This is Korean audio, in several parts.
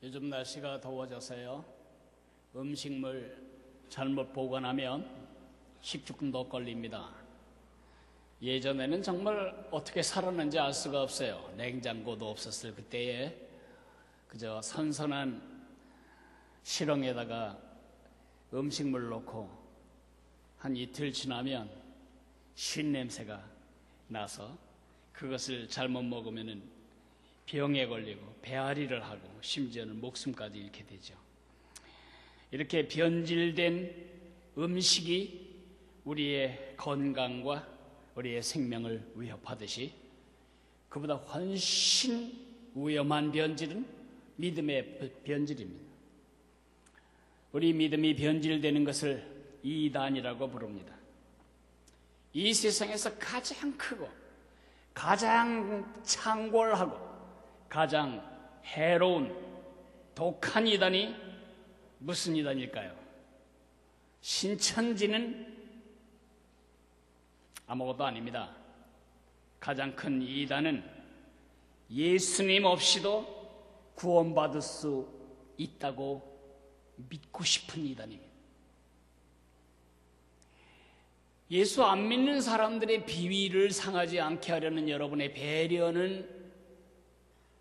요즘 날씨가 더워져서요. 음식물 잘못 보관하면 식중독 걸립니다. 예전에는 정말 어떻게 살았는지 알 수가 없어요. 냉장고도 없었을 그때에 그저 선선한 실ong에다가 음식물 넣고 한 이틀 지나면 쉰 냄새가 나서 그것을 잘못 먹으면 병에 걸리고 배앓이를 하고 심지어는 목숨까지 잃게 되죠. 이렇게 변질된 음식이 우리의 건강과 우리의 생명을 위협하듯이 그보다 훨씬 위험한 변질은 믿음의 변질입니다. 우리 믿음이 변질되는 것을 이단이라고 부릅니다. 이 세상에서 가장 크고 가장 창궐하고 가장 해로운 독한 이단이 무슨 이단일까요? 신천지는 아무것도 아닙니다. 가장 큰 이단은 예수님 없이도 구원받을 수 있다고 믿고 싶은 이단입니다. 예수 안 믿는 사람들의 비위를 상하지 않게 하려는 여러분의 배려는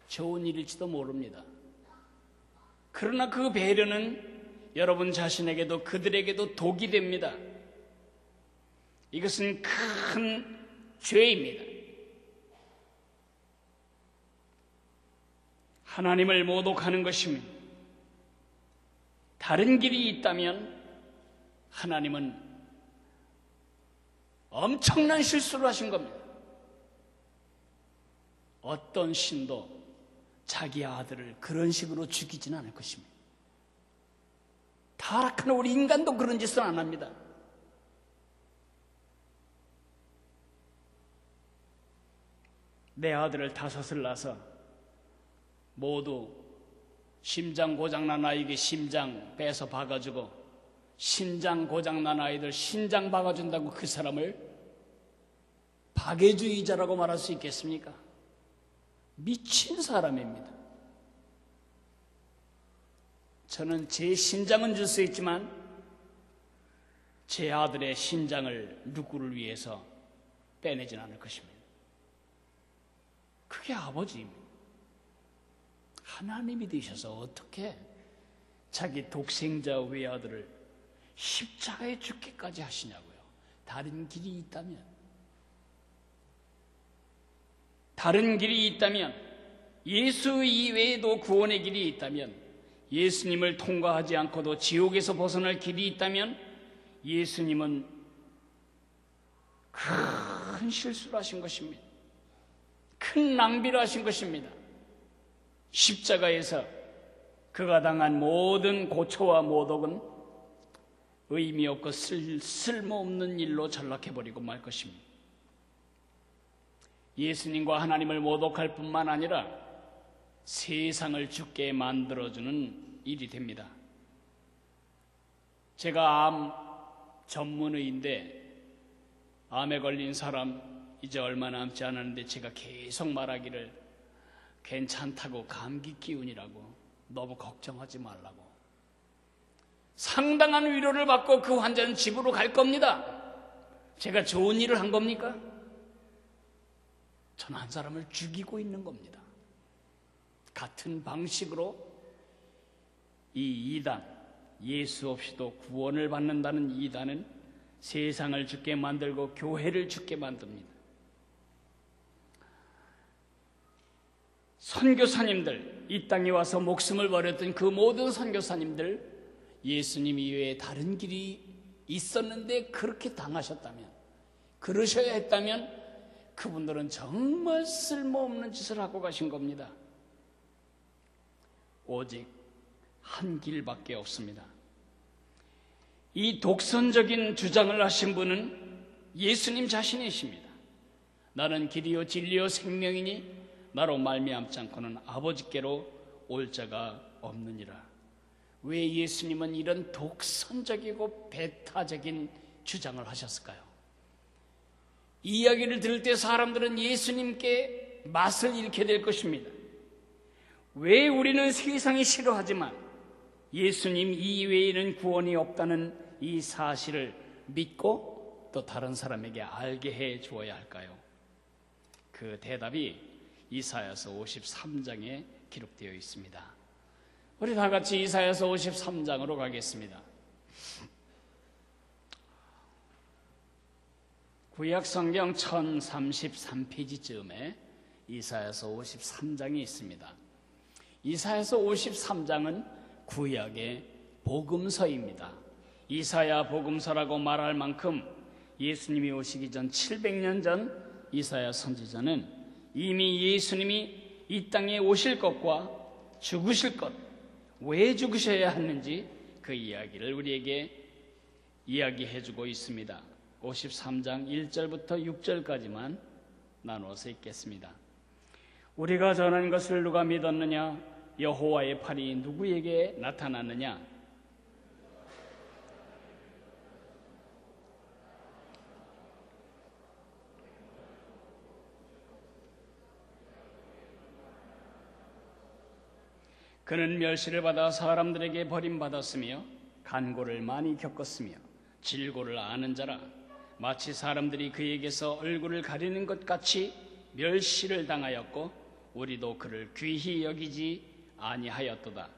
좋은 일일지도 모릅니다. 그러나 그 배려는 여러분 자신에게도 그들에게도 독이 됩니다. 이것은 큰 죄입니다. 하나님을 모독하는 것입니다. 다른 길이 있다면 하나님은 엄청난 실수를 하신 겁니다. 어떤 신도 자기 아들을 그런 식으로 죽이지는 않을 것입니다. 타락한 우리 인간도 그런 짓은 안 합니다. 내 아들을 5을 낳아서 모두 심장 고장난 아이에게 심장 빼서 박아주고 심장 고장난 아이들 신장 박아준다고 그 사람을 박애주의자라고 말할 수 있겠습니까? 미친 사람입니다. 저는 제 심장은 줄 수 있지만 제 아들의 심장을 누구를 위해서 빼내진 않을 것입니다. 그게 아버지입니다. 하나님이 되셔서 어떻게 자기 독생자 외아들을 십자가에 죽기까지 하시냐고요. 다른 길이 있다면 예수 이외에도 구원의 길이 있다면 예수님을 통과하지 않고도 지옥에서 벗어날 길이 있다면 예수님은 큰 실수를 하신 것입니다. 큰 낭비를 하신 것입니다. 십자가에서 그가 당한 모든 고초와 모독은 의미 없고 쓸모없는 일로 전락해버리고 말 것입니다. 예수님과 하나님을 모독할 뿐만 아니라 세상을 죽게 만들어주는 일이 됩니다. 제가 암 전문의인데 암에 걸린 사람 이제 얼마 남지 않았는데 제가 계속 말하기를 괜찮다고 감기 기운이라고 너무 걱정하지 말라고. 상당한 위로를 받고 그 환자는 집으로 갈 겁니다. 제가 좋은 일을 한 겁니까? 저는 한 사람을 죽이고 있는 겁니다. 같은 방식으로 이 이단, 예수 없이도 구원을 받는다는 이단은 세상을 죽게 만들고 교회를 죽게 만듭니다. 선교사님들, 이 땅에 와서 목숨을 버렸던 그 모든 선교사님들, 예수님 이외에 다른 길이 있었는데 그렇게 당하셨다면, 그러셔야 했다면 그분들은 정말 쓸모없는 짓을 하고 가신 겁니다. 오직 한 길밖에 없습니다. 이 독선적인 주장을 하신 분은 예수님 자신이십니다. 나는 길이요 진리요 생명이니 나로 말미암지 않고는 아버지께로 올 자가 없느니라. 왜 예수님은 이런 독선적이고 배타적인 주장을 하셨을까요? 이 이야기를 들을 때 사람들은 예수님께 맛을 잃게 될 것입니다. 왜 우리는 세상이 싫어하지만 예수님 이외에는 구원이 없다는 이 사실을 믿고 또 다른 사람에게 알게 해 주어야 할까요? 그 대답이 이사야서 53장에 기록되어 있습니다. 우리 다 같이 이사야서 53장으로 가겠습니다. 구약성경 1033페이지쯤에 이사야서 53장이 있습니다. 이사야서 53장은 구약의 복음서입니다. 이사야 복음서라고 말할 만큼 예수님이 오시기 전 700년 전 이사야 선지자는 이미 예수님이 이 땅에 오실 것과 죽으실 것, 왜 죽으셔야 하는지 그 이야기를 우리에게 이야기해주고 있습니다. 53장 1절부터 6절까지만 나누어서 읽겠습니다. 우리가 전한 것을 누가 믿었느냐? 여호와의 팔이 누구에게 나타났느냐? 그는 멸시를 받아 사람들에게 버림받았으며 간고를 많이 겪었으며 질고를 아는 자라. 마치 사람들이 그에게서 얼굴을 가리는 것 같이 멸시를 당하였고 우리도 그를 귀히 여기지 아니하였도다.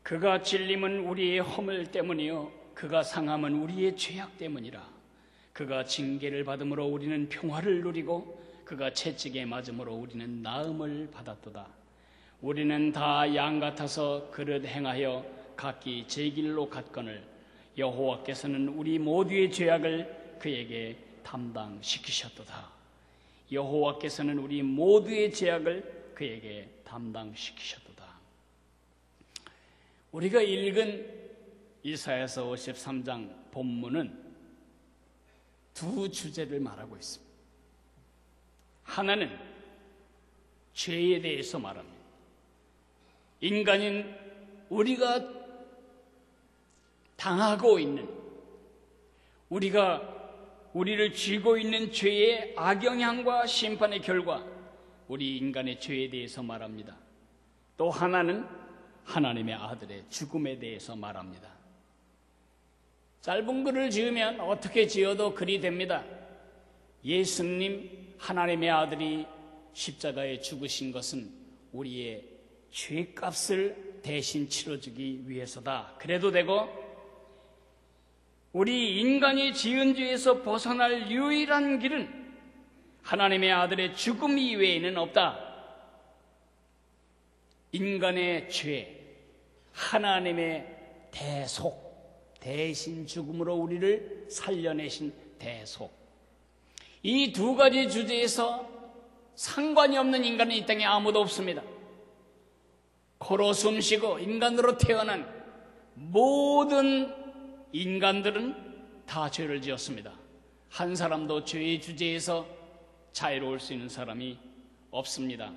그가 찔림은 우리의 허물 때문이요 그가 상함은 우리의 죄악 때문이라. 그가 징계를 받음으로 우리는 평화를 누리고 그가 채찍에 맞음으로 우리는 나음을 받았도다. 우리는 다 양 같아서 그릇 행하여 각기 제 길로 갔거늘 여호와께서는 우리 모두의 죄악을 그에게 담당시키셨도다. 여호와께서는 우리 모두의 죄악을 그에게 담당시키셨도다. 우리가 읽은 이사야서 53장 본문은 두 주제를 말하고 있습니다. 하나는 죄에 대해서 말합니다. 인간인 우리가 당하고 있는, 우리를 쥐고 있는 죄의 악영향과 심판의 결과, 우리 인간의 죄에 대해서 말합니다. 또 하나는 하나님의 아들의 죽음에 대해서 말합니다. 짧은 글을 지으면 어떻게 지어도 글이 됩니다. 예수님 하나님의 아들이 십자가에 죽으신 것은 우리의 죄값을 대신 치러주기 위해서다. 그래도 되고 우리 인간이 지은 죄에서 벗어날 유일한 길은 하나님의 아들의 죽음 이외에는 없다. 인간의 죄, 하나님의 대속, 대신 죽음으로 우리를 살려내신 대속, 이 두 가지 주제에서 상관이 없는 인간은 이 땅에 아무도 없습니다. 코로 숨쉬고 인간으로 태어난 모든 인간들은 다 죄를 지었습니다. 한 사람도 죄의 주제에서 자유로울 수 있는 사람이 없습니다.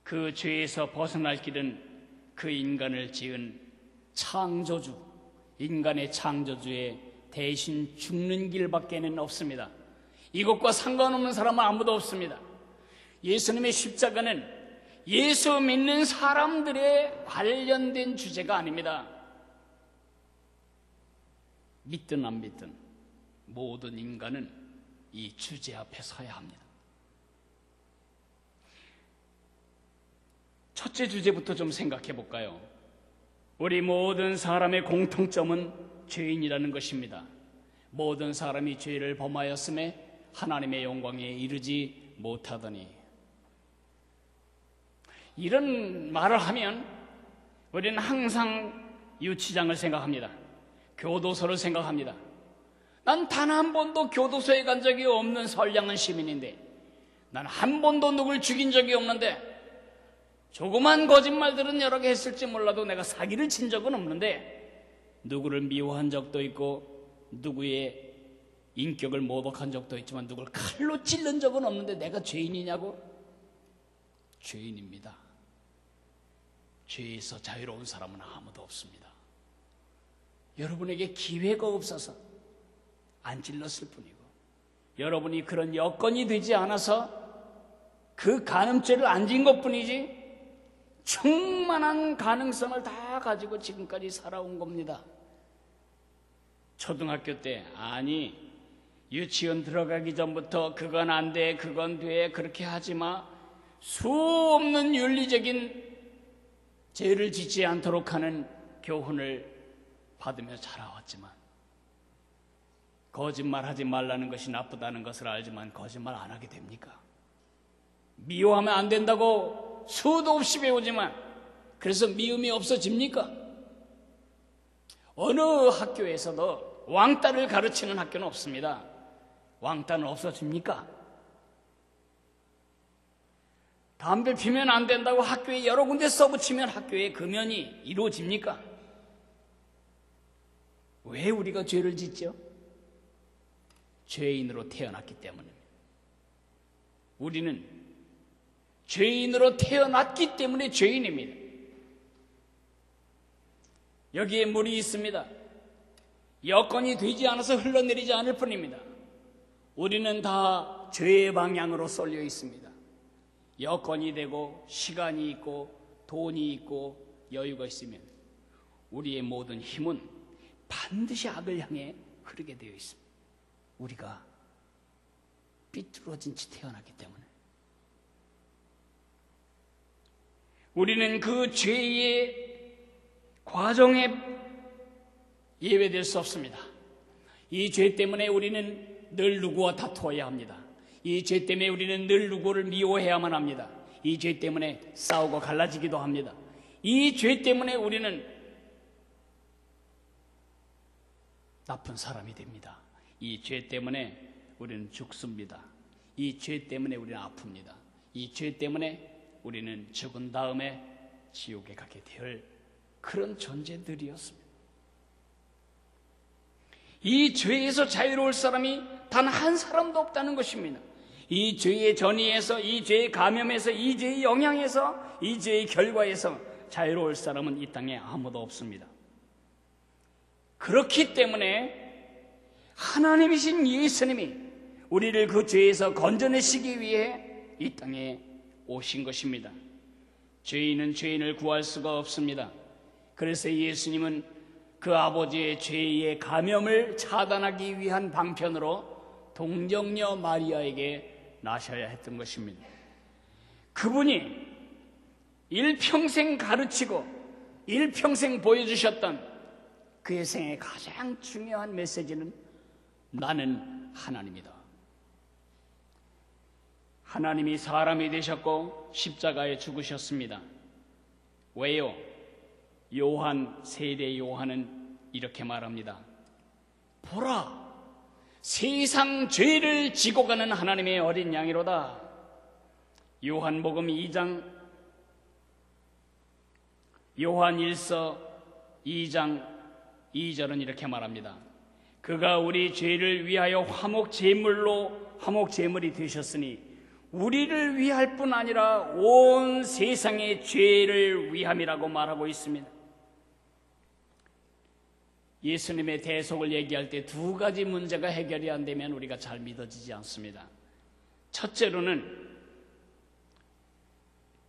그 죄에서 벗어날 길은 그 인간을 지은 창조주, 인간의 창조주의 대신 죽는 길밖에는 없습니다. 이것과 상관없는 사람은 아무도 없습니다. 예수님의 십자가는 예수 믿는 사람들의 관련된 주제가 아닙니다. 믿든 안 믿든 모든 인간은 이 주제 앞에 서야 합니다. 첫째 주제부터 좀 생각해 볼까요? 우리 모든 사람의 공통점은 죄인이라는 것입니다. 모든 사람이 죄를 범하였음에 하나님의 영광에 이르지 못하더니, 이런 말을 하면 우리는 항상 유치장을 생각합니다. 교도소를 생각합니다. 난 단 한 번도 교도소에 간 적이 없는 선량한 시민인데, 난 한 번도 누굴 죽인 적이 없는데, 조그만 거짓말들은 여러 개 했을지 몰라도 내가 사기를 친 적은 없는데, 누구를 미워한 적도 있고 누구의 인격을 모독한 적도 있지만 누굴 칼로 찔른 적은 없는데 내가 죄인이냐고? 죄인입니다. 죄에서 자유로운 사람은 아무도 없습니다. 여러분에게 기회가 없어서 안 찔렀을 뿐이고, 여러분이 그런 여건이 되지 않아서 그 간음죄를 안 진 것뿐이지 충만한 가능성을 다 가지고 지금까지 살아온 겁니다. 초등학교 때, 아니 유치원 들어가기 전부터 그건 안 돼, 그건 돼, 그렇게 하지 마, 수 없는 윤리적인 죄를 짓지 않도록 하는 교훈을 받으며 자라왔지만, 거짓말하지 말라는 것이 나쁘다는 것을 알지만 거짓말 안 하게 됩니까? 미워하면 안 된다고 수도 없이 배우지만 그래서 미움이 없어집니까? 어느 학교에서도 왕따를 가르치는 학교는 없습니다. 왕따는 없어집니까? 담배 피면 안 된다고 학교에 여러 군데 써붙이면 학교에 금연이 이루어집니까? 왜 우리가 죄를 짓죠? 죄인으로 태어났기 때문입니다. 우리는 죄인으로 태어났기 때문에 죄인입니다. 여기에 물이 있습니다. 여건이 되지 않아서 흘러내리지 않을 뿐입니다. 우리는 다 죄의 방향으로 쏠려 있습니다. 여건이 되고 시간이 있고 돈이 있고 여유가 있으면 우리의 모든 힘은 반드시 악을 향해 흐르게 되어 있습니다. 우리가 삐뚤어진 채 태어났기 때문에. 우리는 그 죄의 과정에 예외될 수 없습니다. 이 죄 때문에 우리는 늘 누구와 다투어야 합니다. 이 죄 때문에 우리는 늘 누구를 미워해야만 합니다. 이 죄 때문에 싸우고 갈라지기도 합니다. 이 죄 때문에 우리는 나쁜 사람이 됩니다. 이 죄 때문에 우리는 죽습니다. 이 죄 때문에 우리는 아픕니다. 이 죄 때문에 우리는 죽은 다음에 지옥에 가게 될 그런 존재들이었습니다. 이 죄에서 자유로울 사람이 단 한 사람도 없다는 것입니다. 이 죄의 전이에서, 이 죄의 감염에서, 이 죄의 영향에서, 이 죄의 결과에서 자유로울 사람은 이 땅에 아무도 없습니다. 그렇기 때문에 하나님이신 예수님이 우리를 그 죄에서 건져내시기 위해 이 땅에 오신 것입니다. 죄인은 죄인을 구할 수가 없습니다. 그래서 예수님은 그 아버지의 죄의 감염을 차단하기 위한 방편으로 동정녀 마리아에게 나셔야 했던 것입니다. 그분이 일평생 가르치고 일평생 보여주셨던 그의 생의 가장 중요한 메시지는 나는 하나님이다. 하나님이 사람이 되셨고 십자가에 죽으셨습니다. 왜요? 요한, 세례 요한은 이렇게 말합니다. 보라, 세상 죄를 지고 가는 하나님의 어린 양이로다. 요한복음 2장, 요한 1서 2장 2절은 이렇게 말합니다. 그가 우리 죄를 위하여 화목제물이 되셨으니 우리를 위할 뿐 아니라 온 세상의 죄를 위함이라고 말하고 있습니다. 예수님의 대속을 얘기할 때 두 가지 문제가 해결이 안 되면 우리가 잘 믿어지지 않습니다. 첫째로는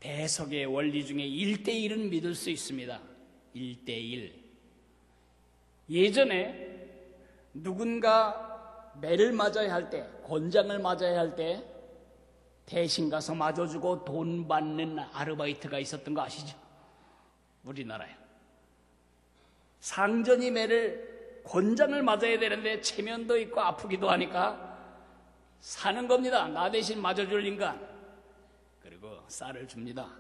대속의 원리 중에 1:1은 믿을 수 있습니다. 1:1. 예전에 누군가 매를 맞아야 할 때, 권장을 맞아야 할 때 대신 가서 맞아주고 돈 받는 아르바이트가 있었던 거 아시죠? 우리나라에. 상전이 매를 권장을 맞아야 되는데 체면도 있고 아프기도 하니까 사는 겁니다. 나 대신 맞아줄 인간. 그리고 쌀을 줍니다.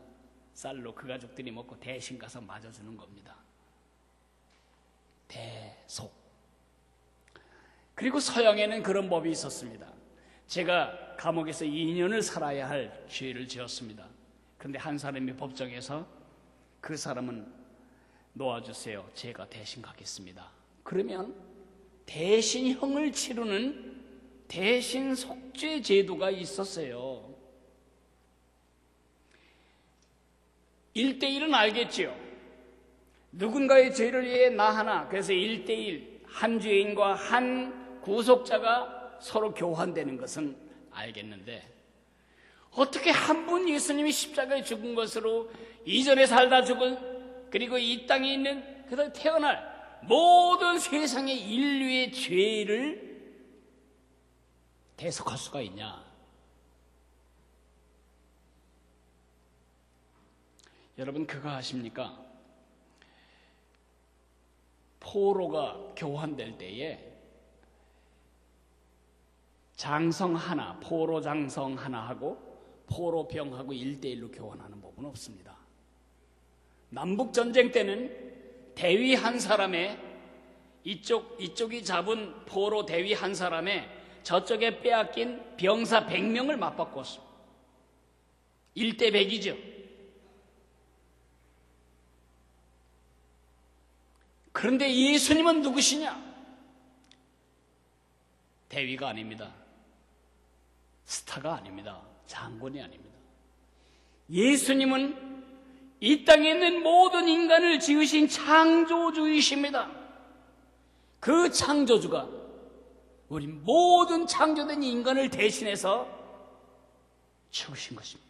쌀로 그 가족들이 먹고 대신 가서 맞아주는 겁니다. 대속. 그리고 서양에는 그런 법이 있었습니다. 제가 감옥에서 2년을 살아야 할 죄를 지었습니다. 그런데 한 사람이 법정에서 그 사람은 놓아주세요. 제가 대신 가겠습니다. 그러면 대신형을 치르는 대신 속죄 제도가 있었어요. 1:1은 알겠지요. 누군가의 죄를 위해 나 하나, 그래서 1대1 한 죄인과 한 구속자가 서로 교환되는 것은 알겠는데 어떻게 한 분 예수님이 십자가에 죽은 것으로 이전에 살다 죽은 그리고 이 땅에 있는 그다음에 태어날 모든 세상의 인류의 죄를 대속할 수가 있냐? 여러분 그거 아십니까? 포로가 교환될 때에 장성 하나, 포로 장성 하나하고 포로병하고 1대1로 교환하는 법은 없습니다. 남북전쟁 때는 대위 한 사람의 이쪽이 잡은 포로 대위 한 사람의 저쪽에 빼앗긴 병사 100명을 맞바꿨습니다. 1대 100이죠. 그런데 예수님은 누구시냐? 대위가 아닙니다. 스타가 아닙니다. 장군이 아닙니다. 예수님은 이 땅에 있는 모든 인간을 지으신 창조주이십니다. 그 창조주가 우리 모든 창조된 인간을 대신해서 죽으신 것입니다.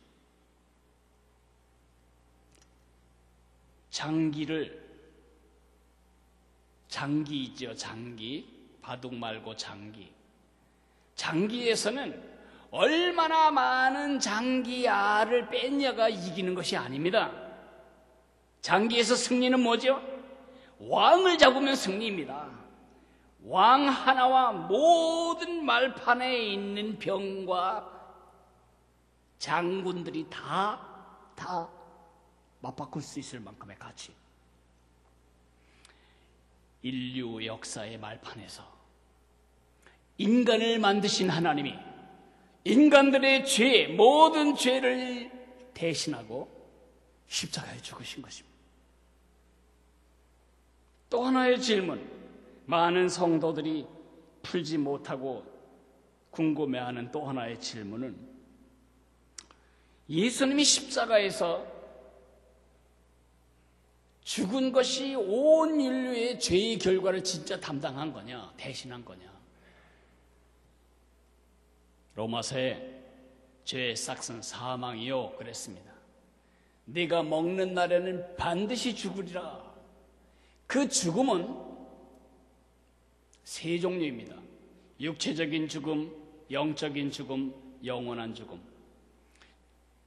장기 있죠. 장기. 바둑 말고 장기. 장기에서는 얼마나 많은 장기알을 뺐냐가 이기는 것이 아닙니다. 장기에서 승리는 뭐죠? 왕을 잡으면 승리입니다. 왕 하나와 모든 말판에 있는 병과 장군들이 다 맞바꿀 수 있을 만큼의 가치. 인류 역사의 말판에서 인간을 만드신 하나님이 인간들의 죄, 모든 죄를 대신하고 십자가에 죽으신 것입니다. 또 하나의 질문, 많은 성도들이 풀지 못하고 궁금해하는 또 하나의 질문은 예수님이 십자가에서 죽은 것이 온 인류의 죄의 결과를 진짜 담당한 거냐, 대신한 거냐? 로마서에 죄의 싹은 사망이요 그랬습니다. 네가 먹는 날에는 반드시 죽으리라. 그 죽음은 세 종류입니다. 육체적인 죽음, 영적인 죽음, 영원한 죽음.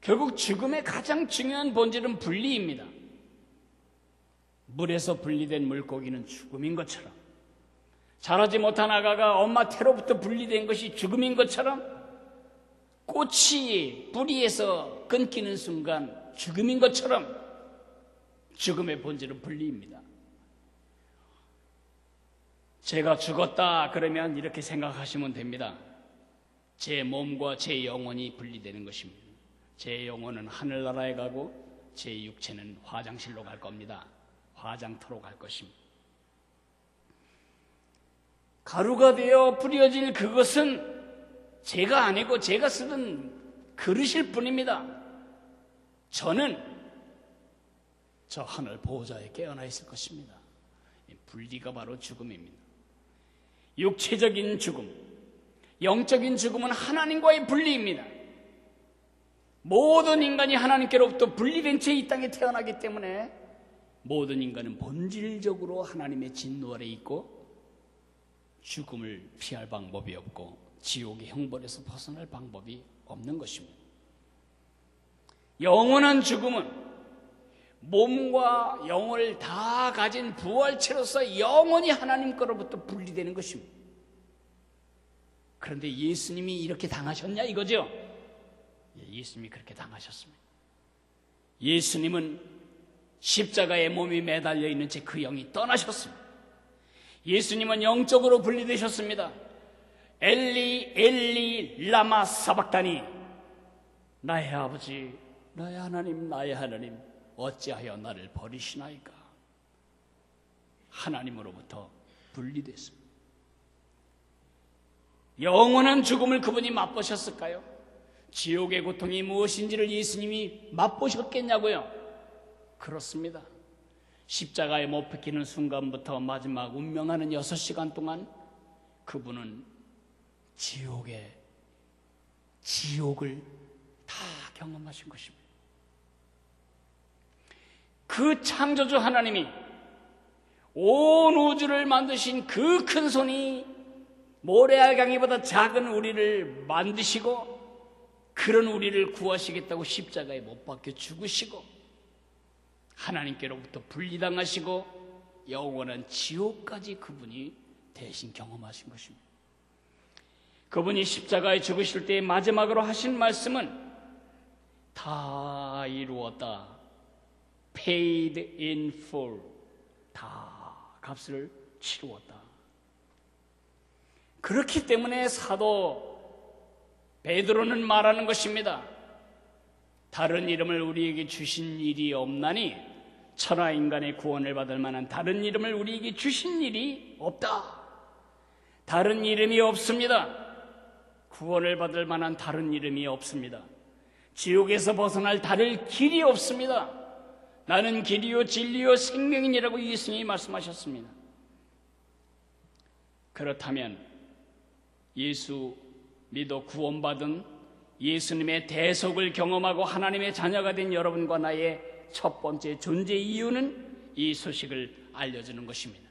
결국 죽음의 가장 중요한 본질은 분리입니다. 물에서 분리된 물고기는 죽음인 것처럼, 자라지 못한 아가가 엄마 태로부터 분리된 것이 죽음인 것처럼, 꽃이 뿌리에서 끊기는 순간 죽음인 것처럼 죽음의 본질은 분리입니다. 제가 죽었다 그러면 이렇게 생각하시면 됩니다. 제 몸과 제 영혼이 분리되는 것입니다. 제 영혼은 하늘나라에 가고 제 육체는 화장실로 갈 겁니다. 화장터로 갈 것입니다. 가루가 되어 뿌려질 그것은 제가 아니고 제가 쓰던 그릇일 뿐입니다. 저는 저 하늘 보호자에 깨어나 있을 것입니다. 분리가 바로 죽음입니다. 육체적인 죽음, 영적인 죽음은 하나님과의 분리입니다. 모든 인간이 하나님께로부터 분리된 채 이 땅에 태어나기 때문에 모든 인간은 본질적으로 하나님의 진노 아래 있고 죽음을 피할 방법이 없고 지옥의 형벌에서 벗어날 방법이 없는 것입니다. 영원한 죽음은 몸과 영혼을 다 가진 부활체로서 영원히 하나님 거로부터 분리되는 것입니다. 그런데 예수님이 이렇게 당하셨냐 이거죠? 예수님이 그렇게 당하셨습니다. 예수님은 십자가에 몸이 매달려 있는 채 그 영이 떠나셨습니다. 예수님은 영적으로 분리되셨습니다. 엘리 엘리 라마 사박다니, 나의 아버지, 나의 하나님, 나의 하나님, 어찌하여 나를 버리시나이까? 하나님으로부터 분리됐습니다. 영원한 죽음을 그분이 맛보셨을까요? 지옥의 고통이 무엇인지를 예수님이 맛보셨겠냐고요? 그렇습니다. 십자가에 못 박히는 순간부터 마지막 운명하는 6시간 동안 그분은 지옥을 다 경험하신 것입니다. 그 창조주 하나님이 온 우주를 만드신 그 큰 손이 모래알강이보다 작은 우리를 만드시고 그런 우리를 구하시겠다고 십자가에 못 박혀 죽으시고 하나님께로부터 분리당하시고 영원한 지옥까지 그분이 대신 경험하신 것입니다. 그분이 십자가에 죽으실 때 마지막으로 하신 말씀은 다 이루었다. Paid in full. 다 값을 치루었다. 그렇기 때문에 사도 베드로는 말하는 것입니다. 다른 이름을 우리에게 주신 일이 없나니 천하 인간의 구원을 받을 만한 다른 이름을 우리에게 주신 일이 없다. 다른 이름이 없습니다. 구원을 받을 만한 다른 이름이 없습니다. 지옥에서 벗어날 다른 길이 없습니다. 나는 길이요 진리요 생명이니라고 예수님이 말씀하셨습니다. 그렇다면 예수 믿어 구원받은 예수님의 대속을 경험하고 하나님의 자녀가 된 여러분과 나의 첫 번째 존재 이유는 이 소식을 알려주는 것입니다.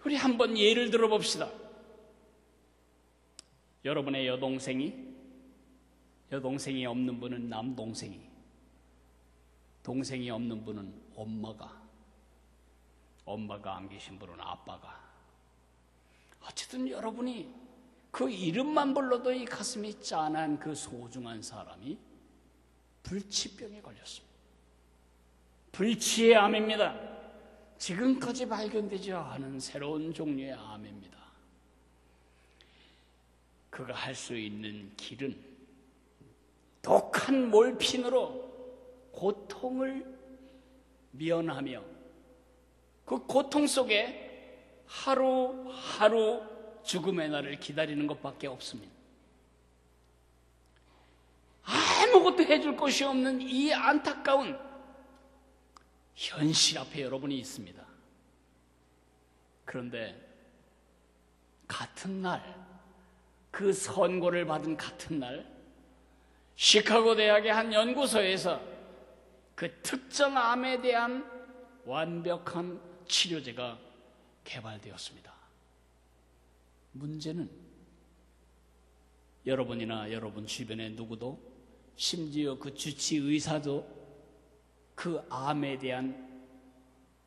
우리 한번 예를 들어봅시다. 여러분의 여동생이 없는 분은 남동생이, 동생이 없는 분은 엄마가 안 계신 분은 아빠가. 어쨌든 여러분이 그 이름만 불러도 이 가슴이 짠한 그 소중한 사람이 불치병에 걸렸습니다. 불치의 암입니다. 지금까지 발견되지 않은 새로운 종류의 암입니다. 그가 할 수 있는 길은 독한 몰핀으로 고통을 면하며 그 고통 속에 하루하루 죽음의 날을 기다리는 것밖에 없습니다. 아무것도 해줄 것이 없는 이 안타까운 현실 앞에 여러분이 있습니다. 그런데 같은 날, 그 선고를 받은 같은 날, 시카고 대학의 한 연구소에서 그 특정 암에 대한 완벽한 치료제가 개발되었습니다. 문제는 여러분이나 여러분 주변의 누구도, 심지어 그 주치 의사도 그 암에 대한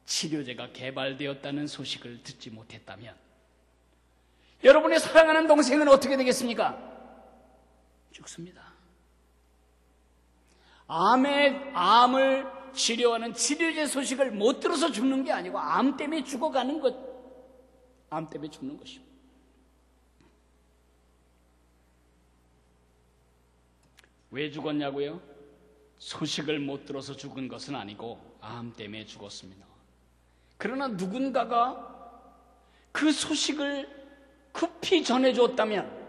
치료제가 개발되었다는 소식을 듣지 못했다면 여러분의 사랑하는 동생은 어떻게 되겠습니까? 죽습니다. 암을 치료하는 치료제 소식을 못 들어서 죽는 게 아니고 암 때문에 죽어가는 것, 암 때문에 죽는 것입니다. 왜 죽었냐고요? 소식을 못 들어서 죽은 것은 아니고 암 때문에 죽었습니다. 그러나 누군가가 그 소식을 급히 전해줬다면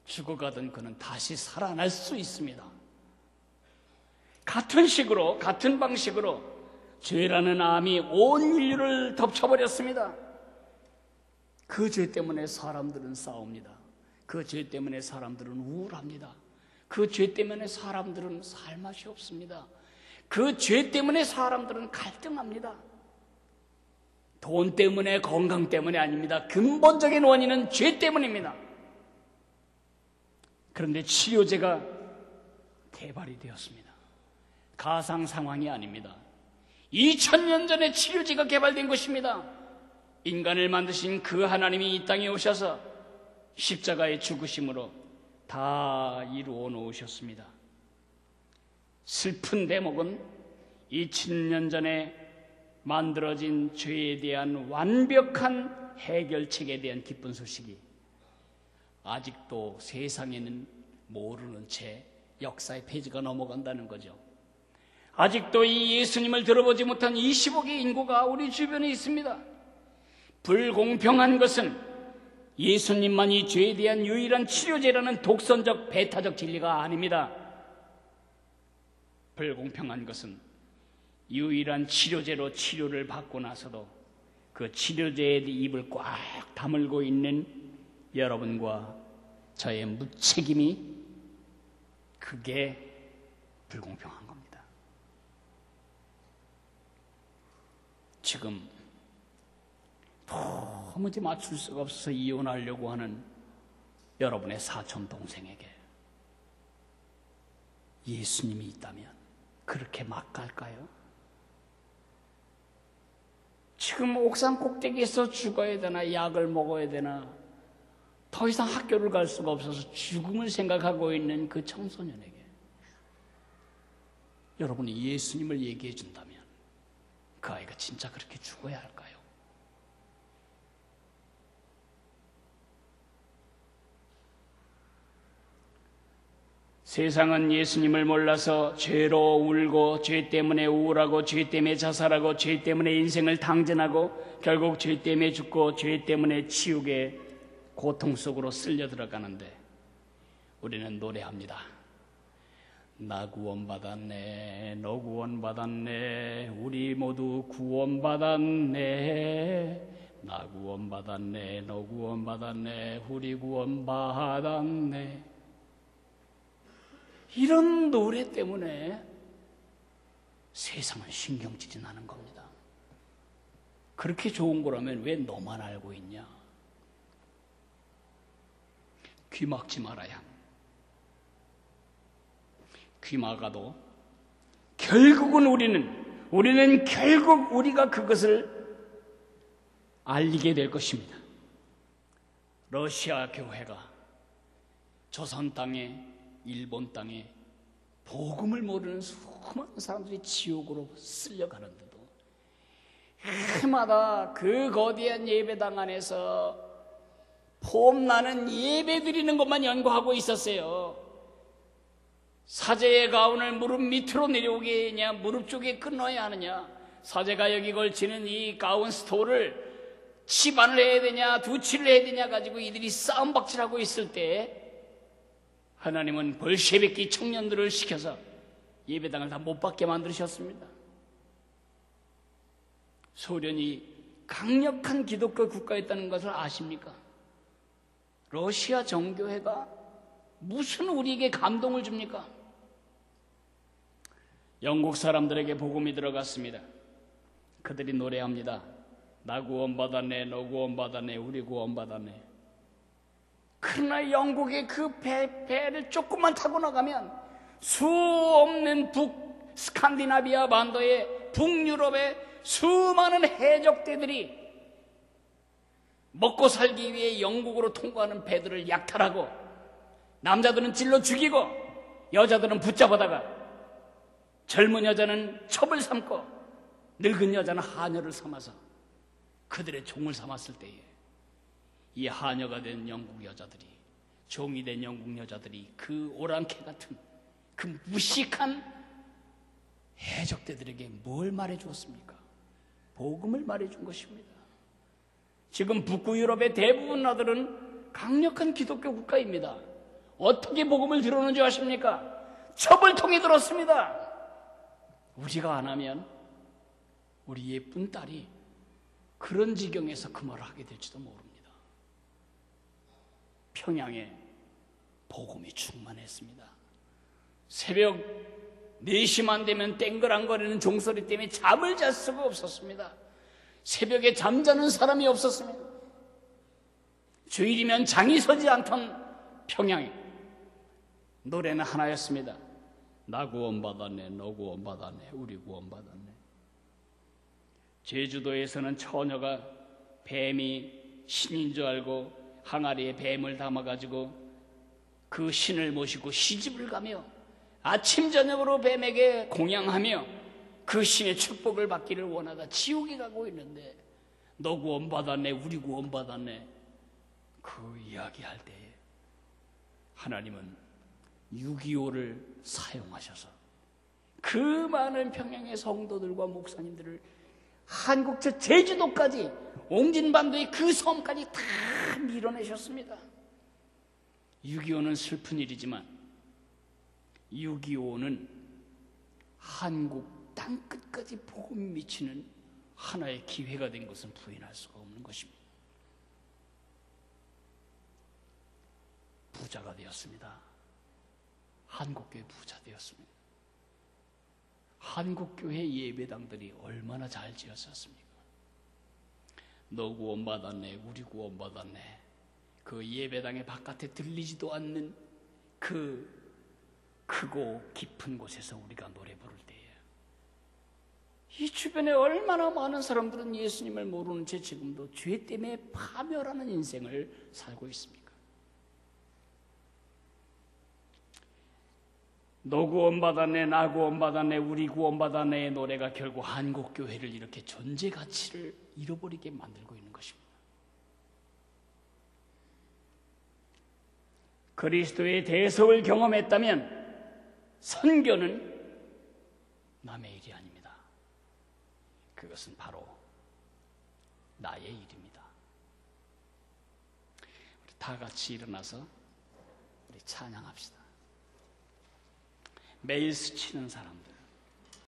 죽어가던 그는 다시 살아날 수 있습니다. 같은 식으로, 같은 방식으로 죄라는 암이 온 인류를 덮쳐버렸습니다. 그 죄 때문에 사람들은 싸웁니다. 그 죄 때문에 사람들은 우울합니다. 그 죄 때문에 사람들은 살 맛이 없습니다. 그 죄 때문에 사람들은 갈등합니다. 돈 때문에, 건강 때문에 아닙니다. 근본적인 원인은 죄 때문입니다. 그런데 치료제가 개발이 되었습니다. 가상 상황이 아닙니다. 2000년 전에 치료제가 개발된 것입니다. 인간을 만드신 그 하나님이 이 땅에 오셔서 십자가의 죽으심으로 다 이루어 놓으셨습니다. 슬픈 대목은 2000년 전에 만들어진 죄에 대한 완벽한 해결책에 대한 기쁜 소식이 아직도 세상에는 모르는 채 역사의 페이지가 넘어간다는 거죠. 아직도 이 예수님을 들어보지 못한 20억의 인구가 우리 주변에 있습니다. 불공평한 것은 예수님만이 죄에 대한 유일한 치료제라는 독선적 배타적 진리가 아닙니다. 불공평한 것은 유일한 치료제로 치료를 받고 나서도 그 치료제의 입을 꽉 다물고 있는 여러분과 저의 무책임이, 그게 불공평한 겁니다. 지금 도무지 맞출 수가 없어서 이혼하려고 하는 여러분의 사촌 동생에게 예수님이 있다면 그렇게 막 갈까요? 지금 옥상 꼭대기에서 죽어야 되나, 약을 먹어야 되나, 더 이상 학교를 갈 수가 없어서 죽음을 생각하고 있는 그 청소년에게 여러분이 예수님을 얘기해 준다면 그 아이가 진짜 그렇게 죽어야 할까요? 세상은 예수님을 몰라서 죄로 울고, 죄 때문에 우울하고, 죄 때문에 자살하고, 죄 때문에 인생을 당전하고, 결국 죄 때문에 죽고, 죄 때문에 지옥의 고통 속으로 쓸려 들어가는데, 우리는 노래합니다. 나 구원받았네, 너 구원받았네, 우리 모두 구원받았네. 나 구원받았네, 너 구원받았네, 우리 구원받았네. 이런 노래 때문에 세상은 신경질이 나는 겁니다. 그렇게 좋은 거라면 왜 너만 알고 있냐? 귀 막지 말아야. 귀 막아도 결국은 우리는 결국 우리가 그것을 알리게 될 것입니다. 러시아 교회가 조선 땅에, 일본 땅에 복음을 모르는 수많은 사람들이 지옥으로 쓸려가는데도 해마다 그 거대한 예배당 안에서 폼나는 예배 드리는 것만 연구하고 있었어요. 사제의 가운을 무릎 밑으로 내려오게 하냐, 무릎 쪽에 끊어야 하느냐, 사제가 여기 걸치는 이 가운 스토를 치반을 해야 되냐, 두치를 해야 되냐 가지고 이들이 싸움박질하고 있을 때 하나님은 볼셰비키 청년들을 시켜서 예배당을 다 못 받게 만드셨습니다. 소련이 강력한 기독교 국가였다는 것을 아십니까? 러시아 정교회가 무슨 우리에게 감동을 줍니까? 영국 사람들에게 복음이 들어갔습니다. 그들이 노래합니다. 나 구원받았네, 너 구원받았네, 우리 구원받았네. 그러나 영국의 그 배를 조금만 타고 나가면 수 없는 스칸디나비아 반도의 북유럽의 수많은 해적대들이 먹고 살기 위해 영국으로 통과하는 배들을 약탈하고, 남자들은 찔러 죽이고, 여자들은 붙잡아다가, 젊은 여자는 첩을 삼고, 늙은 여자는 하녀를 삼아서 그들의 종을 삼았을 때에 이 하녀가 된 영국 여자들이, 종이 된 영국 여자들이 그 오랑캐 같은 그 무식한 해적대들에게 뭘 말해주었습니까? 복음을 말해준 것입니다. 지금 북구 유럽의 대부분 나라들은 강력한 기독교 국가입니다. 어떻게 복음을 들었는 줄 아십니까? 첩을 통해 들었습니다. 우리가 안 하면 우리 예쁜 딸이 그런 지경에서 그 말을 하게 될지도 모릅니다. 평양에 복음이 충만했습니다. 새벽 4시만 되면 땡그랑거리는 종소리 때문에 잠을 잘 수가 없었습니다. 새벽에 잠자는 사람이 없었습니다. 주일이면 장이 서지 않던 평양에 노래는 하나였습니다. 나 구원받았네, 너 구원받았네, 우리 구원받았네. 제주도에서는 처녀가 뱀이 신인 줄 알고 항아리에 뱀을 담아가지고 그 신을 모시고 시집을 가며 아침 저녁으로 뱀에게 공양하며 그 신의 축복을 받기를 원하다 지옥에 가고 있는데, 너 구원받았네, 우리 구원받았네, 그 이야기할 때에 하나님은 6.25를 사용하셔서 그 많은 평양의 성도들과 목사님들을 한국 저 제주도까지, 옹진반도의 그 섬까지 다 밀어내셨습니다. 6.25는 슬픈 일이지만 6.25는 한국 땅끝까지 복음이 미치는 하나의 기회가 된 것은 부인할 수가 없는 것입니다. 부자가 되었습니다. 한국교회 부자 되었습니다. 한국교회 예배당들이 얼마나 잘 지었었습니까? 너 구원받았네, 우리 구원받았네. 그 예배당의 바깥에 들리지도 않는 그 크고 깊은 곳에서 우리가 노래 부를 때에 이 주변에 얼마나 많은 사람들은 예수님을 모르는 채 지금도 죄 때문에 파멸하는 인생을 살고 있습니까? 너 구원받았네, 나 구원받았네, 우리 구원받았네의 노래가 결국 한국교회를 이렇게 존재 가치를 잃어버리게 만들고 있는 것입니다. 그리스도의 대속을 경험했다면 선교는 남의 일이 아닙니다. 그것은 바로 나의 일입니다. 우리 다 같이 일어나서 우리 찬양합시다. 매일 스치는 사람들,